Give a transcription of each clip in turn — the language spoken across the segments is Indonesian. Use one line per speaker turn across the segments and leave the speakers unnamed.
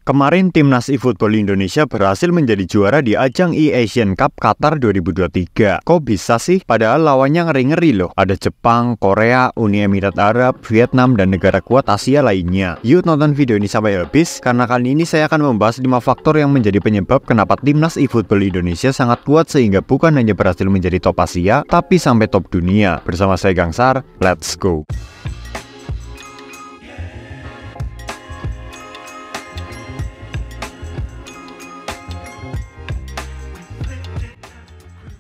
Kemarin timnas eFootball Indonesia berhasil menjadi juara di ajang e-Asian Cup Qatar 2023. Kok bisa sih? Padahal lawannya ngeri-ngeri loh. Ada Jepang, Korea, Uni Emirat Arab, Vietnam, dan negara kuat Asia lainnya. Yuk nonton video ini sampai habis, karena kali ini saya akan membahas 5 faktor yang menjadi penyebab kenapa timnas eFootball Indonesia sangat kuat sehingga bukan hanya berhasil menjadi top Asia, tapi sampai top dunia. Bersama saya Gangsar, let's go!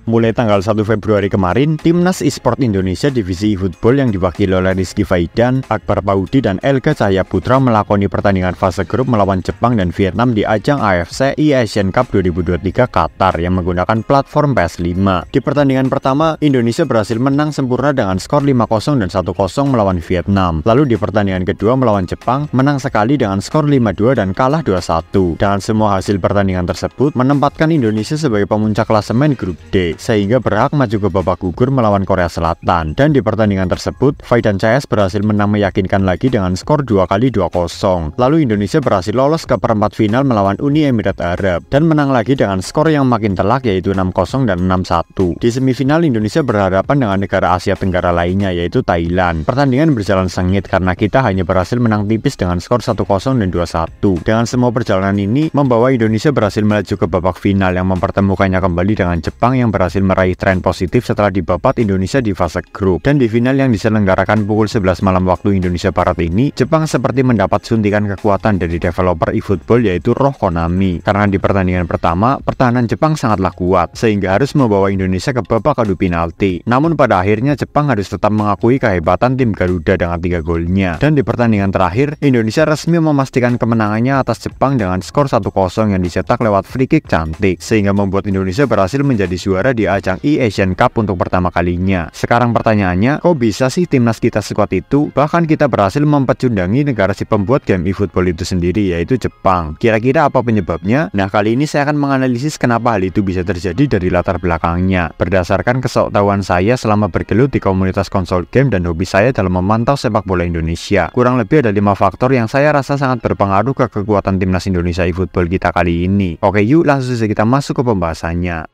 Mulai tanggal 1 Februari kemarin, Timnas eSport Indonesia Divisi eFootball yang diwakili oleh Rizky Faidan, Akbar Paudi, dan Elga Cahaya Putra melakoni pertandingan fase grup melawan Jepang dan Vietnam di ajang AFC e-Asian Cup 2023 Qatar yang menggunakan platform PS5. Di pertandingan pertama, Indonesia berhasil menang sempurna dengan skor 5-0 dan 1-0 melawan Vietnam. Lalu di pertandingan kedua melawan Jepang, menang sekali dengan skor 5-2 dan kalah 2-1. Dengan semua hasil pertandingan tersebut, menempatkan Indonesia sebagai pemuncak klasemen grup D, sehingga berhak maju ke babak gugur melawan Korea Selatan. Dan di pertandingan tersebut, Faidan CS berhasil menang meyakinkan lagi dengan skor 2-2. Lalu Indonesia berhasil lolos ke perempat final melawan Uni Emirat Arab dan menang lagi dengan skor yang makin telak yaitu 6-0 dan 6-1. Di semifinal Indonesia berhadapan dengan negara Asia Tenggara lainnya yaitu Thailand. Pertandingan berjalan sengit karena kita hanya berhasil menang tipis dengan skor 1-0 dan 2-1. Dengan semua perjalanan ini membawa Indonesia berhasil melaju ke babak final yang mempertemukannya kembali dengan Jepang yang berhasil meraih tren positif setelah dibabat Indonesia di fase grup. Dan di final yang diselenggarakan pukul 11 malam waktu Indonesia Barat ini, Jepang seperti mendapat suntikan kekuatan dari developer eFootball yaitu Roh Konami. Karena di pertandingan pertama, pertahanan Jepang sangatlah kuat sehingga harus membawa Indonesia ke babak adu penalti. Namun pada akhirnya Jepang harus tetap mengakui kehebatan tim Garuda dengan 3 golnya. Dan di pertandingan terakhir, Indonesia resmi memastikan kemenangannya atas Jepang dengan skor 1-0 yang dicetak lewat free kick cantik, sehingga membuat Indonesia berhasil menjadi juara di ajang e-Asian Cup untuk pertama kalinya. Sekarang pertanyaannya, kok bisa sih timnas kita sekuat itu? Bahkan kita berhasil mempecundangi negara si pembuat game eFootball itu sendiri, yaitu Jepang. Kira-kira apa penyebabnya? Nah, kali ini saya akan menganalisis kenapa hal itu bisa terjadi dari latar belakangnya, berdasarkan kesoktahuan saya selama bergelut di komunitas konsol game dan hobi saya dalam memantau sepak bola Indonesia. Kurang lebih ada 5 faktor yang saya rasa sangat berpengaruh ke kekuatan timnas Indonesia eFootball kita kali ini. Oke, yuk langsung saja kita masuk ke pembahasannya.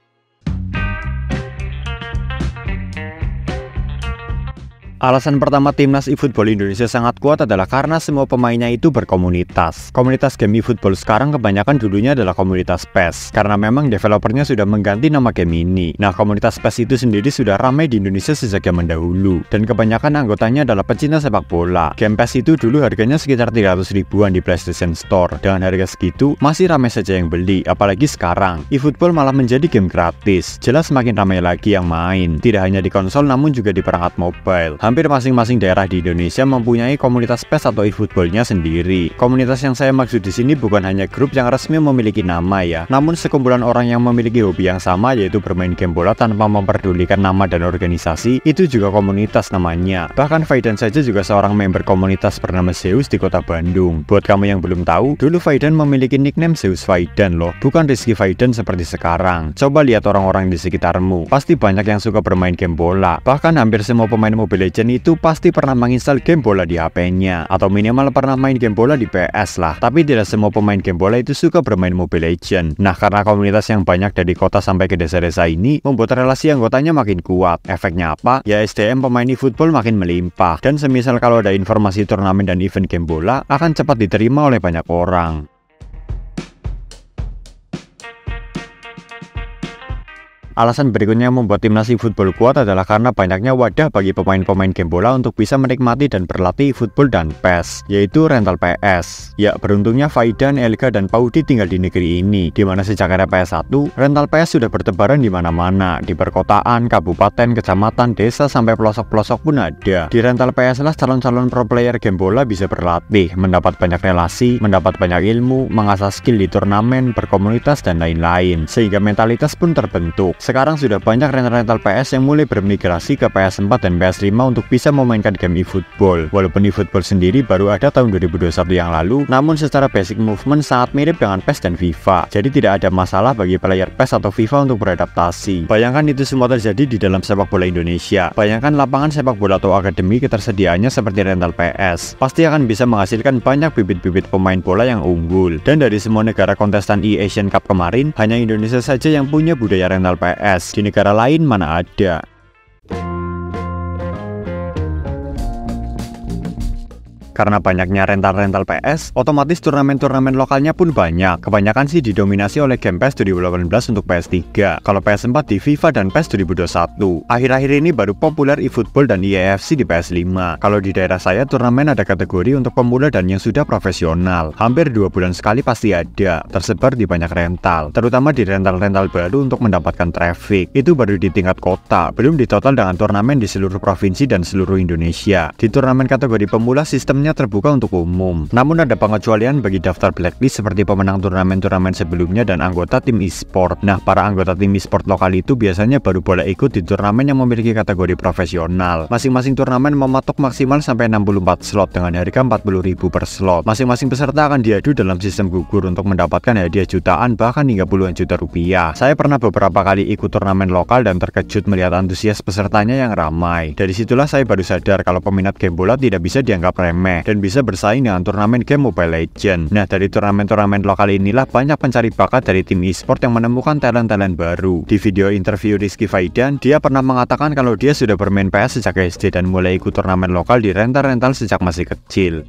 Alasan pertama timnas eFootball Indonesia sangat kuat adalah karena semua pemainnya itu berkomunitas. Komunitas game eFootball sekarang kebanyakan dulunya adalah komunitas PES, karena memang developernya sudah mengganti nama game ini. Nah, komunitas PES itu sendiri sudah ramai di Indonesia sejak zaman dahulu, dan kebanyakan anggotanya adalah pecinta sepak bola. Game PES itu dulu harganya sekitar 300 ribuan di PlayStation Store. Dengan harga segitu, masih ramai saja yang beli, apalagi sekarang. eFootball malah menjadi game gratis. Jelas semakin ramai lagi yang main, tidak hanya di konsol namun juga di perangkat mobile. Hampir masing-masing daerah di Indonesia mempunyai komunitas PES atau eFootballnya sendiri. Komunitas yang saya maksud di sini bukan hanya grup yang resmi memiliki nama ya, namun sekumpulan orang yang memiliki hobi yang sama yaitu bermain game bola tanpa memperdulikan nama dan organisasi, itu juga komunitas namanya. Bahkan Faidan saja juga seorang member komunitas bernama Zeus di kota Bandung. Buat kamu yang belum tahu, dulu Faidan memiliki nickname Zeus Faidan loh, bukan Rizky Faidan seperti sekarang. Coba lihat orang-orang di sekitarmu, pasti banyak yang suka bermain game bola. Bahkan hampir semua pemain Mobile Legends itu pasti pernah menginstal game bola di HP-nya, atau minimal pernah main game bola di PS lah. Tapi tidak semua pemain game bola itu suka bermain Mobile Legends. Nah, karena komunitas yang banyak dari kota sampai ke desa-desa ini membuat relasi anggotanya makin kuat. Efeknya apa? Ya SDM pemain eFootball makin melimpah, dan semisal kalau ada informasi turnamen dan event game bola akan cepat diterima oleh banyak orang. Alasan berikutnya yang membuat timnas eFootball kuat adalah karena banyaknya wadah bagi pemain-pemain game bola untuk bisa menikmati dan berlatih eFootball dan PES, yaitu rental PS. Ya, beruntungnya Faidan, Elga, dan Paudi tinggal di negeri ini, di mana sejak era PS1, rental PS sudah bertebaran di mana-mana, di perkotaan, kabupaten, kecamatan, desa, sampai pelosok-pelosok pun ada. Di rental PS lah calon-calon pro player game bola bisa berlatih, mendapat banyak relasi, mendapat banyak ilmu, mengasah skill di turnamen, berkomunitas, dan lain-lain, sehingga mentalitas pun terbentuk. Sekarang sudah banyak rental PS yang mulai bermigrasi ke PS4 dan PS5 untuk bisa memainkan game eFootball. Walaupun eFootball sendiri baru ada tahun 2021 yang lalu, namun secara basic movement sangat mirip dengan PES dan FIFA. Jadi tidak ada masalah bagi player PES atau FIFA untuk beradaptasi. Bayangkan itu semua terjadi di dalam sepak bola Indonesia. Bayangkan lapangan sepak bola atau akademi ketersediaannya seperti rental PS. Pasti akan bisa menghasilkan banyak bibit-bibit pemain bola yang unggul. Dan dari semua negara kontestan Asian Cup kemarin, hanya Indonesia saja yang punya budaya rental PS. Di negara lain mana ada. Karena banyaknya rental PS, otomatis turnamen-turnamen lokalnya pun banyak. Kebanyakan sih didominasi oleh game PES 2018 untuk PS3. Kalau PS4 di FIFA dan PES 2021. Akhir-akhir ini baru populer eFootball dan EAFC di PS5. Kalau di daerah saya, turnamen ada kategori untuk pemula dan yang sudah profesional. Hampir 2 bulan sekali pasti ada, tersebar di banyak rental. Terutama di rental-rental baru untuk mendapatkan traffic. Itu baru di tingkat kota, belum di total dengan turnamen di seluruh provinsi dan seluruh Indonesia. Di turnamen kategori pemula sistemnya terbuka untuk umum. Namun ada pengecualian bagi daftar blacklist seperti pemenang turnamen-turnamen sebelumnya dan anggota tim e-sport. Nah, para anggota tim e-sport lokal itu biasanya baru boleh ikut di turnamen yang memiliki kategori profesional. Masing-masing turnamen mematok maksimal sampai 64 slot dengan harga 40.000 per slot. Masing-masing peserta akan diadu dalam sistem gugur untuk mendapatkan hadiah jutaan bahkan hingga puluhan juta rupiah. Saya pernah beberapa kali ikut turnamen lokal dan terkejut melihat antusias pesertanya yang ramai. Dari situlah saya baru sadar kalau peminat game bola tidak bisa dianggap remeh dan bisa bersaing dengan turnamen game Mobile Legends. Nah, dari turnamen-turnamen lokal inilah banyak pencari bakat dari tim e-sport yang menemukan talent-talent baru. Di video interview Rizky Faidan, dia pernah mengatakan kalau dia sudah bermain PS sejak SD dan mulai ikut turnamen lokal di rental-rental sejak masih kecil.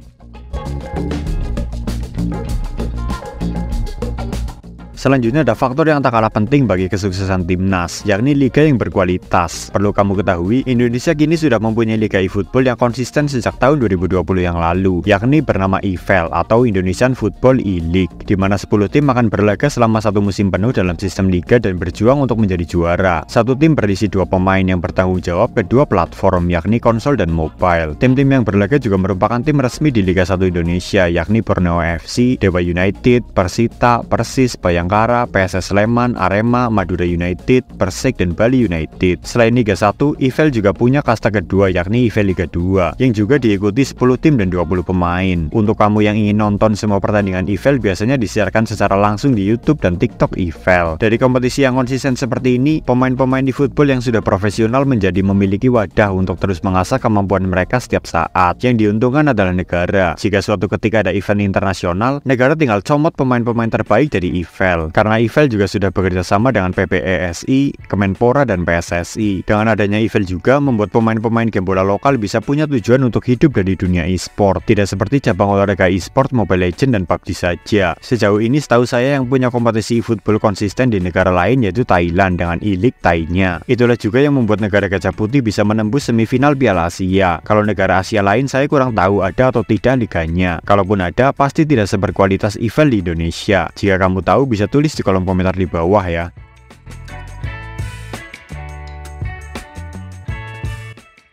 Selanjutnya ada faktor yang tak kalah penting bagi kesuksesan timnas, yakni liga yang berkualitas. Perlu kamu ketahui, Indonesia kini sudah mempunyai liga eFootball yang konsisten sejak tahun 2020 yang lalu, yakni bernama IFL atau Indonesian Football E-League, di mana 10 tim akan berlaga selama satu musim penuh dalam sistem liga dan berjuang untuk menjadi juara. Satu tim berisi 2 pemain yang bertanggung jawab ke 2 platform, yakni konsol dan mobile. Tim-tim yang berlaga juga merupakan tim resmi di Liga 1 Indonesia, yakni Borneo FC, Dewa United, Persita, Persis, Bayangkara, PSS Sleman, Arema, Madura United, Persik, dan Bali United. Selain Liga 1, IFL juga punya kasta kedua yakni IFL Liga 2 yang juga diikuti 10 tim dan 20 pemain. Untuk kamu yang ingin nonton semua pertandingan IFL biasanya disiarkan secara langsung di YouTube dan TikTok IFL. Dari kompetisi yang konsisten seperti ini, pemain-pemain di football yang sudah profesional menjadi memiliki wadah untuk terus mengasah kemampuan mereka setiap saat. Yang diuntungkan adalah negara. Jika suatu ketika ada event internasional, negara tinggal comot pemain-pemain terbaik dari IFL. Karena IFL juga sudah bekerja sama dengan PPESI, Kemenpora, dan PSSI. Dengan adanya IFL juga membuat pemain-pemain game bola lokal bisa punya tujuan untuk hidup dari dunia e-sport. Tidak seperti cabang olahraga e-sport Mobile Legends dan PUBG saja. Sejauh ini setahu saya yang punya kompetisi e-football konsisten di negara lain yaitu Thailand dengan E-League Thai-nya. Itulah juga yang membuat negara Gajah Putih bisa menembus semifinal Piala Asia. Kalau negara Asia lain saya kurang tahu ada atau tidak liganya. Kalaupun ada, pasti tidak seberkualitas IFL di Indonesia. Jika kamu tahu bisa tulis di kolom komentar di bawah ya.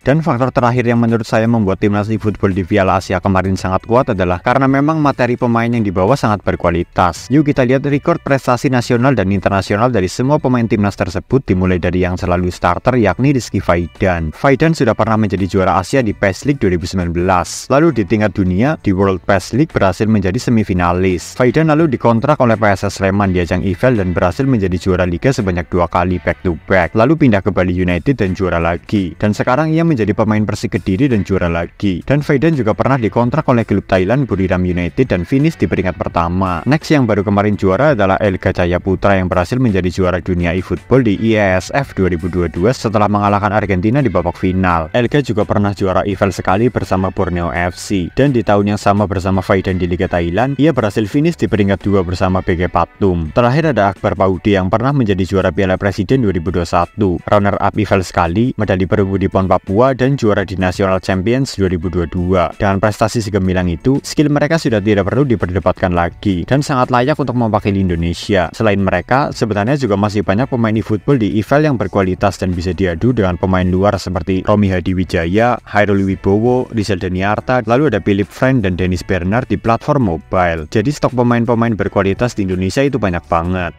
Dan faktor terakhir yang menurut saya membuat timnas eFootball di Piala Asia kemarin sangat kuat adalah karena memang materi pemain yang dibawa sangat berkualitas. Yuk kita lihat rekor prestasi nasional dan internasional dari semua pemain timnas tersebut, dimulai dari yang selalu starter yakni Rizky Faidan. Faidan sudah pernah menjadi juara Asia di PES League 2019. Lalu di tingkat dunia, di World PES League berhasil menjadi semifinalis. Faidan lalu dikontrak oleh PSS Sleman di ajang IFL dan berhasil menjadi juara liga sebanyak 2 kali back to back. Lalu pindah ke Bali United dan juara lagi. Dan sekarang ia menjadi pemain Persik Kediri dan juara lagi. Dan Faidan juga pernah dikontrak oleh klub Thailand Buriram United dan finish di peringkat pertama. Next yang baru kemarin juara adalah Elga Cahaya Putra yang berhasil menjadi juara dunia eFootball di IASF 2022 setelah mengalahkan Argentina di babak final. Elga juga pernah juara IFL sekali bersama Borneo FC. Dan di tahun yang sama bersama Faidan di Liga Thailand, ia berhasil finish di peringkat 2 bersama BG Patum. Terakhir ada Akbar Paudi yang pernah menjadi juara Piala Presiden 2021, runner up IFL sekali, medali perunggu di PON Papua, dan juara di National Champions 2022. Dengan prestasi segemilang itu, skill mereka sudah tidak perlu diperdebatkan lagi dan sangat layak untuk mewakili Indonesia. Selain mereka, sebenarnya juga masih banyak pemain eFootball di IFL yang berkualitas dan bisa diadu dengan pemain luar seperti Romi Hadiwijaya, Hairul Wibowo, Rizal Daniarta, lalu ada Philip Friend dan Dennis Bernard di platform mobile. Jadi stok pemain-pemain berkualitas di Indonesia itu banyak banget.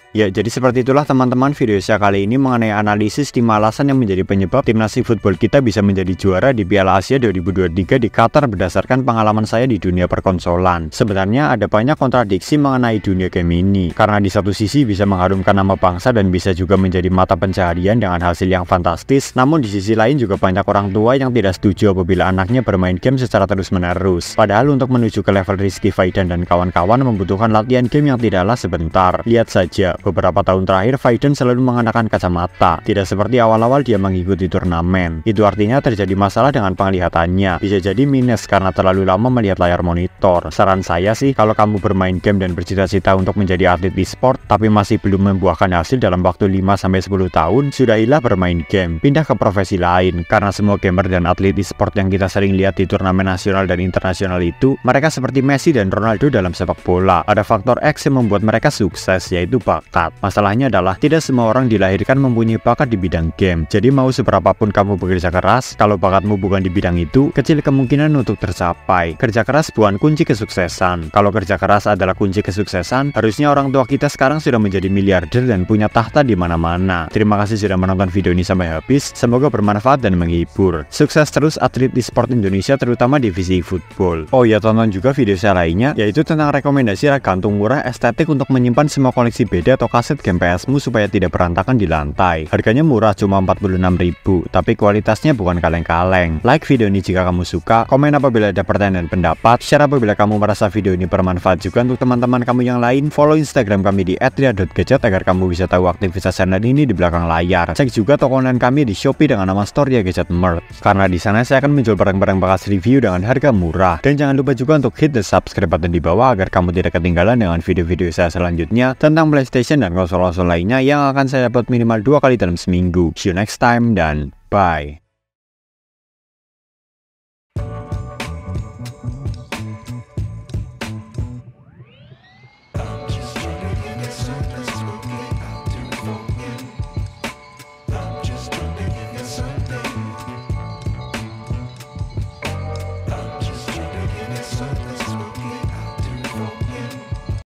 Ya, jadi seperti itulah teman-teman video saya kali ini mengenai analisis 5 alasan yang menjadi penyebab timnas eFootball kita bisa menjadi juara di Piala Asia 2023 di Qatar berdasarkan pengalaman saya di dunia perkonsolan. Sebenarnya ada banyak kontradiksi mengenai dunia game ini, karena di satu sisi bisa mengharumkan nama bangsa dan bisa juga menjadi mata pencaharian dengan hasil yang fantastis, namun di sisi lain juga banyak orang tua yang tidak setuju apabila anaknya bermain game secara terus-menerus. Padahal untuk menuju ke level Rizky Faidan dan kawan-kawan membutuhkan latihan game yang tidaklah sebentar. Lihat saja, beberapa tahun terakhir Faidan selalu mengenakan kacamata, tidak seperti awal-awal dia mengikuti turnamen. Itu artinya terjadi masalah dengan penglihatannya, bisa jadi minus karena terlalu lama melihat layar monitor. Saran saya sih, kalau kamu bermain game dan bercita-cita untuk menjadi atlet e-sport tapi masih belum membuahkan hasil dalam waktu 5-10 tahun, sudahilah bermain game, pindah ke profesi lain, karena semua gamer dan atlet e-sport yang kita sering lihat di turnamen nasional dan internasional itu, mereka seperti Messi dan Ronaldo dalam sepak bola. Ada faktor X yang membuat mereka sukses, yaitu bakat. Masalahnya adalah tidak semua orang dilahirkan mempunyai bakat di bidang game. Jadi mau seberapapun kamu bekerja keras, kalau bakatmu bukan di bidang itu, kecil kemungkinan untuk tercapai. Kerja keras bukan kunci kesuksesan. Kalau kerja keras adalah kunci kesuksesan, harusnya orang tua kita sekarang sudah menjadi miliarder dan punya tahta di mana-mana. Terima kasih sudah menonton video ini sampai habis. Semoga bermanfaat dan menghibur. Sukses terus atlet e-sport Indonesia, terutama divisi football. Oh ya, tonton juga video saya lainnya, yaitu tentang rekomendasi rak gantung murah estetik untuk menyimpan semua koleksi BD atau kaset game PS-mu supaya tidak berantakan di lantai. Harganya murah, cuma 46.000, tapi kualitasnya bukan kaleng-kaleng. Like video ini jika kamu suka, komen apabila ada pertanyaan dan pendapat, share apabila kamu merasa video ini bermanfaat juga untuk teman-teman kamu yang lain, follow Instagram kami di @ria.gadget agar kamu bisa tahu aktivitas channel ini di belakang layar. Cek juga toko online kami di Shopee dengan nama Store Ria Gadget Merch, karena di sana saya akan menjual barang-barang bekas review dengan harga murah. Dan jangan lupa juga untuk hit the subscribe button di bawah agar kamu tidak ketinggalan dengan video-video saya selanjutnya tentang PlayStation dan konsol-konsol lainnya yang akan saya upload minimal 2 kali dalam seminggu. See you next time dan bye.